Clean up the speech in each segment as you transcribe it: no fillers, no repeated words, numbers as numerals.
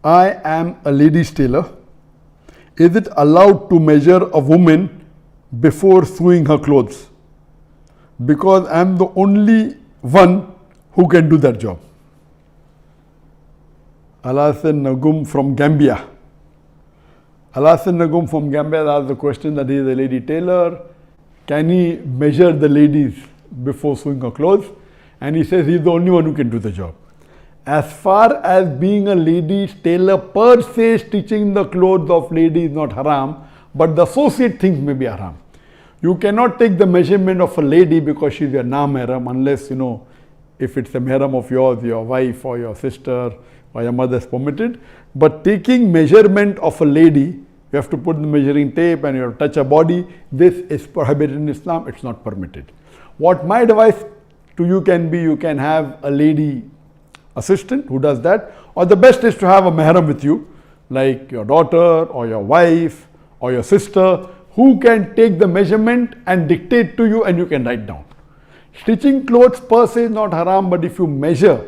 I am a ladies' tailor. Is it allowed to measure a woman before sewing her clothes? Because I am the only one who can do that job. Alasan Nagum from Gambia. Alasan Nagum from Gambia asked the question that he is a lady tailor. Can he measure the ladies before sewing her clothes? And he says he is the only one who can do the job. As far as being a ladies tailor per se, stitching the clothes of ladies is not haram, but the associate things may be haram. You cannot take the measurement of a lady because she is your na-mahram, unless if it's a mahram of yours, your wife or your sister or your mother is permitted. But taking measurement of a lady, you have to put the measuring tape and you have to touch her body. This is prohibited in Islam, it's not permitted. What my advice to you can be, you can have a lady assistant who does that, or the best is to have a mahram with you, like your daughter or your wife or your sister, who can take the measurement and dictate to you and you can write down. Stitching clothes per se is not haram, but if you measure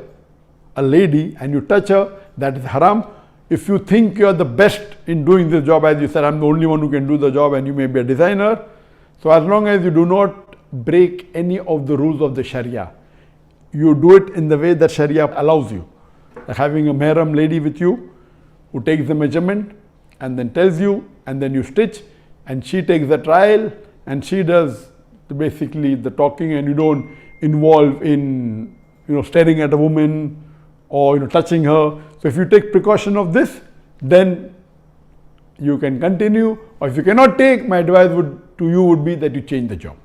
a lady and you touch her, that is haram. If you think you are the best in doing this job, as you said, I'm the only one who can do the job and you may be a designer. So as long as you do not break any of the rules of the Sharia, you do it in the way that Sharia allows you. Like having a mahram lady with you who takes the measurement and then tells you, and then you stitch, and she takes the trial and she does basically the talking, and you don't involve in staring at a woman or touching her. So if you take precaution of this, then you can continue, or if you cannot take, my advice to you would be that you change the job.